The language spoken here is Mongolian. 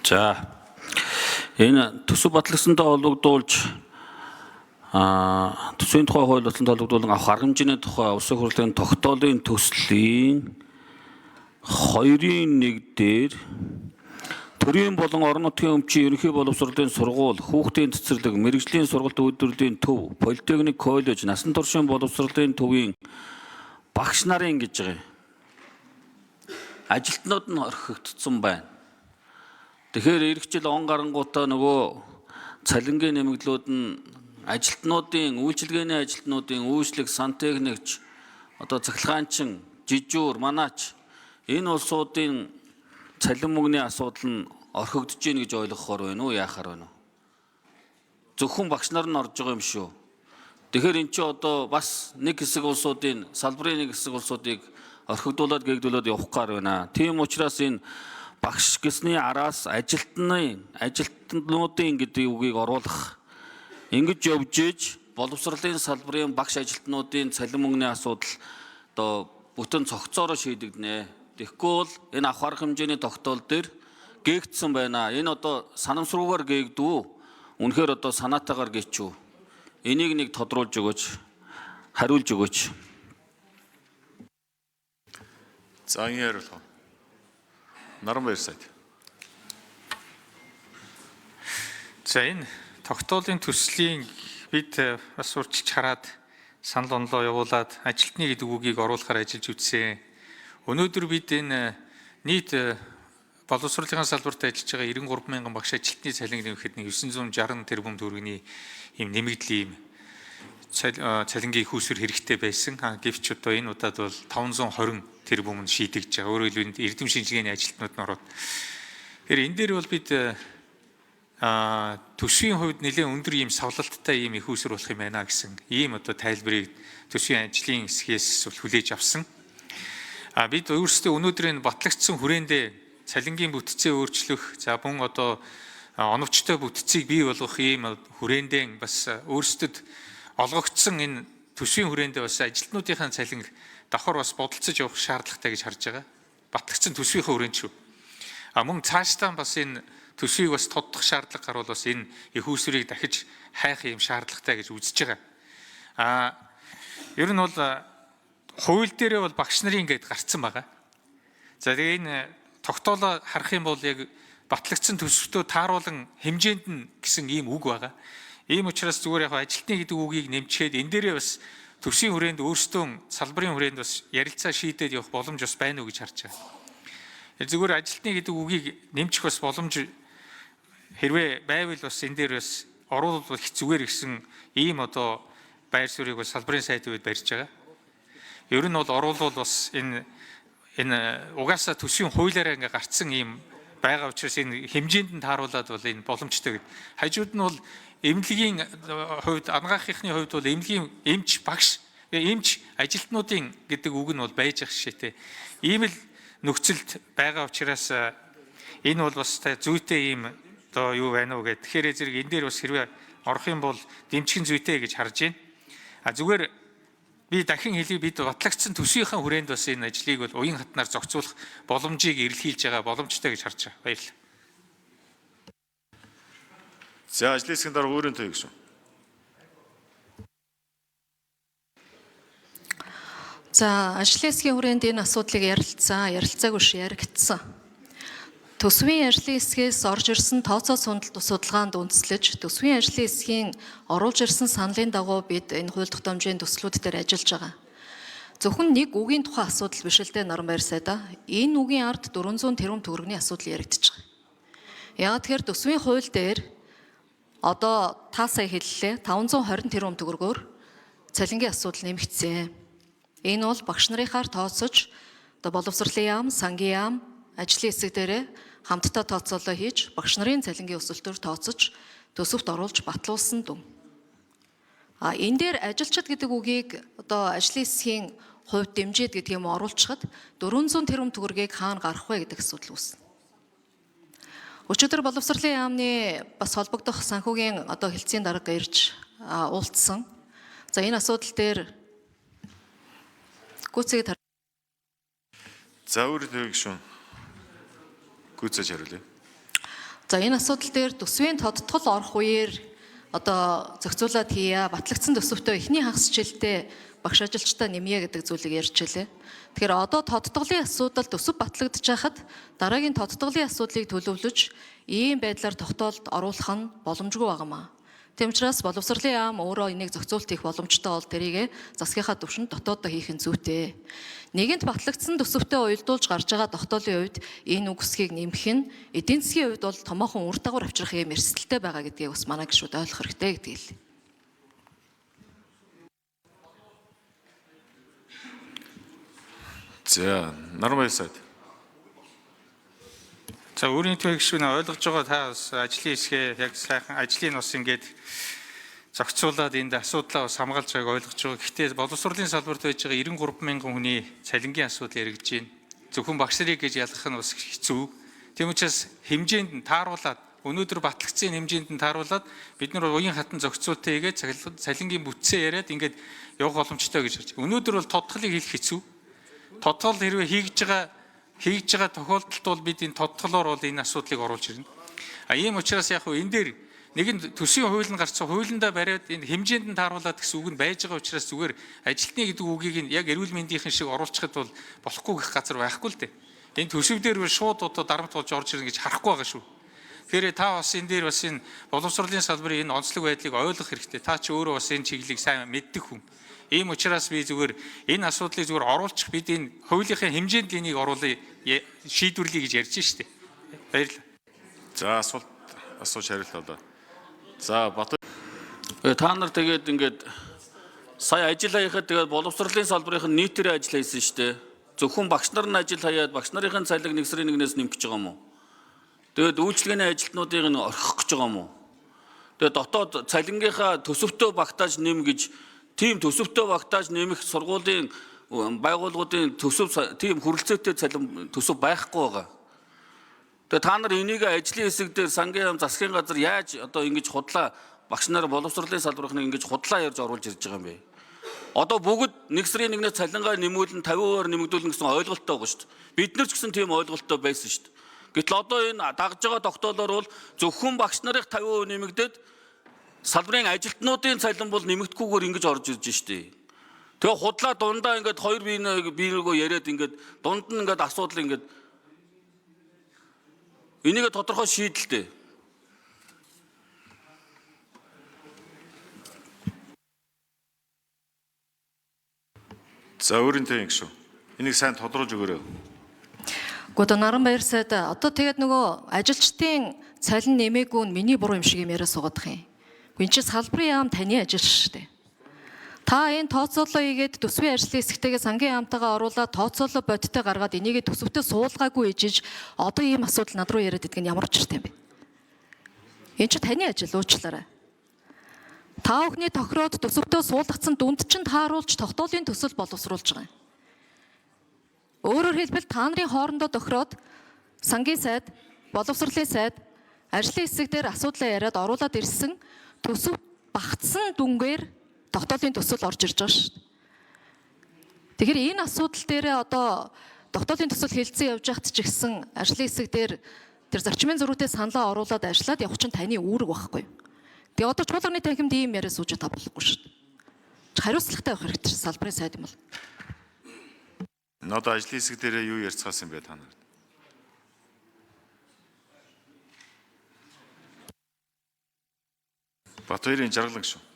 За энэ төсөв батлагдсантай холбогдуулж төсвийн тухай хууль батлагдсантай холбогдуулан авах арга хэмжээний тухай улсын хурлын тогтоолын төслийн 2-1 дээр төрийн болон орон нутгийн өмчийн ерөнхий боловсролын сургууль, хүүхдийн цэцэрлэг, мэрэгжлийн сургалт үйлдвэрлэлийн төв, политехник коллеж, насан туршийн боловсролын төвийн багш нарын гэж байгаа. Ажилтнууд нь орхигдсон байна. Тэгэхээр эх жил он гарангуудаа нөгөө цалингийн нэмэгдлүүд нь ажилтнуудын, үйлчилгээний ажилтнуудын үйлчлэг, сантехникч, одоо цахилгаанчин, жижүүр, манаач энэ улсуудын цалин мөнгөний асуудал нь орхигдож гин гэж ойлгохоор байна уу, яахаар байна уу? Зөвхөн багш нар нь орж байгаа юм шүү. Тэгэхээр эн чинь одоо бас нэг хэсэг улсуудын, салбарын нэг хэсэг улсуудыг орхигдуулаад гээгдүүлээд явах гар байна. Тийм учраас энэ багш гэсний араас ажилтнуудын гэдэг үгийг оруулах. Ингэж явж иж боловсролын салбарын багш ажилтнуудын цалин мөнгөний асуудал одоо бүтэн цогцоороо шийдэгдэнэ. Тэгэхгүй бол энэ авах арга хэмжээний тогтоол дээр гээгдсэн байна. Энэ одоо санамсруугаар гээгдүү. Үнэхээр одоо санаатаагаар гээчүү. Энийг нэг тодруулж өгөөч. Хариулж өгөөч. За энэ хариулах. Наранбаяр сайд. За энэ тогтоолын төслийн бид бас урьдчилж хараад санал онлоо явуулаад ажилтны гэдэг үгийг оруулахаар ажиллаж үзсэн. Өнөөдөр бид энэ нийт боловсролын салбарт ажиллаж байгаа 93,000 багш ажилтны цалин нэмэхэд 960 тэрбум төгрөгийн ийм нэмэгдлийн цалингийн хүүсвэр хэрэгтэй байсан. Гэвч одоо энэ удаад бол 520 тэрбум нь шийдэгдэж байгаа. Өөрөөр хэлбэл эрдэм шинжилгээний ажилтнууд нь ороод. Тэгэхээр энэ дээр бол бид төсвийн хувьд нэлээд өндөр ийм савлалттай ийм их хүүсвэр болох юм байна гэсэн ийм одоо тайлбарыг төсвийн ажлын хэсгээс хүлээж авсан. Бид өөрсдөө өнөөдөр энэ батлагдсан хүрээндээ цалингийн бүтцээ өөрчлөх, за мөн одоо оновчтой бүтцийг бий болгох ийм хүрээндээ бас өөрсдөд олгогдсон энэ төсвийн хүрээндээ бас ажилтнуудынхаа цалин давхар бас бодолцож явах шаардлагатай гэж харж байгаа. Батлагдсан төсвийнхөө хүрээнд шүү. Мөн цаашдаа бас энэ төсвийг бас тоддох шаардлага гарвал бас энэ их үүсвэрийг дахиж хайх юм шаардлагатай гэж үзэж байгаа. Ер нь бол хууль дээрээ бол багш нарын ингээд гарцсан байгаа. За тэгээ энэ тогтоолоо харах юм бол яг батлагдсан төсвтөө тааруулан хэмжээнд нь гэсэн ийм үг байгаа. Ийм учраас зүгээр яг ажилтны гэдэг үгийг нэмчихэд энэ дээрээ бас төсвийн хүрээнд өөрсдөө салбарын хүрээнд бас ярилцаа шийдээд явах боломж бас байна уу гэж харж байгаа. Зүгээр ажилтны гэдэг үгийг нэмчих бас боломж хэрвээ байвал бас энэ дээр бас оруулах зүгээр гэсэн ийм одоо байр суурийг бас салбарын сайд үед барьж байгаа. Ер нь бол оруулал бас энэ угаасаа төсвийн хуулиараа ингээ гарцсан ийм байгаа учраас энэ хэмжээнд нь тааруулаад бол энэ боломжтой гэдэг. Хажууд нь бол эмнэлгийн хувьд, ангаахынхны хувьд бол эмнэлгийн эмч багш, эмч ажилтнуудын гэдэг үг нь бол байж ах шишээтэй. Ийм л нөхцөлд байгаа учраас энэ бол бас зүйтэй ийм одоо юу байна уу гэдэг. Тэгэхээр зэрэг энэ дээр бас хэрвээ орох юм бол дэмжихэн зүйтэй гэж харж байна. Зүгээр би дахин хэлье, бид батлагдсан төсвийнхаа хүрээнд бас энэ ажлыг бол уян хатнаар зохицуулах боломжийг эрэлхийлж байгаа боломжтой гэж харж байгаа. Баярлалаа. За ажлын хэсгийн дараа өөрийн төвийг шүү. За ажлын хэсгийн хүрээнд энэ асуудлыг ярилцаагүй ш яригдсан. Төсвийн ажлын хэсгээс орж ирсэн тооцоо судалгаанд үндэслэж төсвийн ажлын хэсгийн оруулж ирсэн саналын дагуу бид энэ хууль тогтоомжийн төслүүд дээр ажиллаж байгаа. Зөвхөн нэг үгийн тухай асуудал биш л дээ Наранбаяр сайдаа. Энэ үгийн ард 400 тэрбум төгрөгийн асуудал яригдчихэж байгаа. Яагаад тэгэхээр төсвийн хууль дээр одоо та сая хэллээ 520 тэрбум төгрөгөөр цалингийн асуудал нэмэгдсэн. Энэ бол багш нарынхаар тооцож одоо боловсролын яам, сангийн яам, ажлын хэсэг дээрээ хамтдаа тооцоолоо хийж багш нарын цалингийн өсөлтөөр тооцож төсөвт оруулж батлуулсан дүн. Энэ дээр ажилчид гэдэг үгийг одоо ажлын хэсгийн хувьд дэмжиж гэдэг юм оруулчихад 400 тэрбум төгрөгийг хаана гарах вэ гэдэг асуудал үүснэ. Өчигдөр боловсролын яамны бас холбогдох санхүүгийн одоо хэлтсийн дарга ирж уулзсан. За энэ асуудал дээр гүйцэтгэх. За өөрийн төвийг шүү. Гүйцэж хариулъя. За энэ асуудал дээр төсвийн тодтгол орох үеэр одоо зохицуулаад хийя, батлагдсан төсөвтөө эхний хагас жилдээ багш ажилчдаа нэмье гэдэг зүйлийг ярьжээ. Тэгэхээр одоо тодтголын асуудал төсөв батлагдж байхад дараагийн тодтголын асуудлыг төлөвлөж ийм байдлаар тогтоолд оруулах нь боломжгүй байгаамаа. Тийм учраас боловсролын яам өөрөө энийг зохицуулт хийх боломжтой бол тэрийг засгийнхаа түвшинд дотооддоо хийх нь зүйтэй. Нэгэнт батлагдсан төсөвтэй уялдуулж гарч байгаа тогтоолын үед энэ үгсгийг нэмэх нь эдийн засгийн хувьд бол томоохон үр дагавар авчрах юм эрсдэлтэй байгаа гэдгийг бас манай гишүүд ойлгох хэрэгтэй гэдгийг хэлье. За, Нарбаяр сайд. За өөрийн төвөгшүүн ойлгож байгаа та бас ажлын хэсгээ яг сайхан ажлын бас ингээд зохицуулаад энд асуудлаа бас хамгаалж байгааг ойлгож байгаа. Гэхдээ боловсролын салбарт байж байгаа 93 мянган хүний цалингийн асуудал яригдж байна. Зөвхөн багш нарыг гэж ялгах нь бас хэцүү. Тийм учраас хэмжээнд нь тааруулаад өнөөдөр батлагдсан хэмжээнд нь тааруулаад бид нар уян хатан зохицуултаа хийгээд цалингийн бүтцээ яриад ингээд явах боломжтой гэж харж. Өнөөдөр бол тодтголыг хэлэх хэцүү. Тодтгол хэрвээ хийж байгаа тохиолдолд бол бид энэ тодтголоор бол энэ асуудлыг оруулж ирнэ. Ийм учраас яг энэ дээр нэгэн төсвийн хууль нь гарцсан хуулиндаа бариад энэ хэмжээнд нь тааруулаад гэсэн үг нь байж байгаа учраас зүгээр ажилтны гэдэг үгийг нь яг эрүүл мэндийнхэн шиг оруулчихад бол болохгүй гэх газар байхгүй л дээ. Энэ төсөв дээр шууд одоо дарамт болж орж ирнэ гэж харахгүй байгаа шүү. Тэгэхээр та бас энэ дээр бас энэ боловсролын салбарын энэ онцлог байдлыг ойлгох хэрэгтэй. Та ч өөрөө бас энэ чиглэлийг сайн мэддэг хүн. Ийм учраас би зүгээр энэ асуудлыг зүгээр оруулчих бид энэ хуулийнхаа хэмжээнд энийг оруулъя шийдвэрлэе гэж ярьж штэ. Баярлалаа. За, асууж хариултаа. За, Батбаяр. Та нар тэгээд ингээд сая ажил хаяхад тэгээд боловсролын салбарын нийтээр ажил хийсэн шүү дээ. Зөвхөн багш нар нь ажил хаяад багш нарын цалиг нэг сарын нэгнээс нэмэх гэж байгаа юм уу? Тэгээд үйлчлэгээний ажилтнуудыг нь орхих гэж байгаа юм уу? Тэгээд дотоод цалингийнхаа төсөвтөө багтааж нэм гэж тийм төсөвтөө багтааж нэмэх сургуулийн байгууллагуудын төсөв тийм хүрэлцээтэй цалин төсөв байхгүй байгаа. Тэгээ та нар энийг ажлын хэсэг дээр сангийн яам засгийн газар яаж одоо ингэж худлаа багш нар боловсролын салбарыг ингэж худлаа ярьж оруулж ирж байгаа юм бэ? Одоо бүгд нэг сарын нэгнээс цалингаа нэмүүлэн 50% нэмэгдүүлнэ гэсэн ойлголттой байгаа шүү дээ. Бид нар ч гэсэн тийм ойлголттой байсан шүү дээ. Гэтэл одоо энэ дагж байгаа тогтоолоор бол зөвхөн багш нарын 50% нэмэгдээд салбарын ажилтнуудын цалин бол нэмэгдэхгүйгээр ингэж орж ирж штэ. Тэгээ худлаа дундаа ингээд хоёр биенийгөө яриад ингээд дунд нь ингээд асуудал ингээд энийг тодорхой шийдэлтэй. За, өөрийн төвийн гишүүн. Энийг сайн тодруулж өгөөрэй. Гэхдээ Наранбаяр сайд одоо тэгээд нөгөө ажилчдын цалин нэмээгүй нь миний буруу юм шиг юм яриа суугаад байгаа юм. Энэ чинь салбарын яам таны ажил шүү дээ. Та энэ тооцоолоо хийгээд төсвийн ажлын хэсэгтэйгээ сангийн яамтайгаа оруулаад тооцоолоо бодиттой гаргаад энийг төсөвтөө суулгаагүй ижиж одоо ийм асуудал над руу яриад идэх нь ямар учиртай юм бэ? Энэ чинь таны ажил уучлаарай. Та бүхний тохироод төсөвтөө суулгацсан дүнд чинь тааруулж тогтоолын төсөл боловсруулж байгаа юм. Өөрөөр хэлбэл та нарын хоорондоо тохироод сангийн сайд, боловсролын сайд, ажлын хэсэг дээр асуудлаа яриад оруулаад ирсэн төсөв багтсан дүнгээр тогтоолын төсөл орж ирж байгаа шүү дээ. Тэгэхээр энэ асуудал дээр одоо тогтоолын төсөл хэлцэн явж байхад ч гэсэн ажлын хэсэг дээр тэр зарчмын зөрүүтэй саналаа оруулаад ажиллаад явах чинь таны үүрэг байхгүй. Тэгээ одоо чуулганы танхимд ийм яриа сууж та болохгүй шүү дээ. Хариуцлагатай байх хэрэгтэй салбарын сайд юм бол. Одоо ажлын хэсэг дээр юу ярьцгаасан бэ та нар? Батбаярын Жаргалан гишүүн.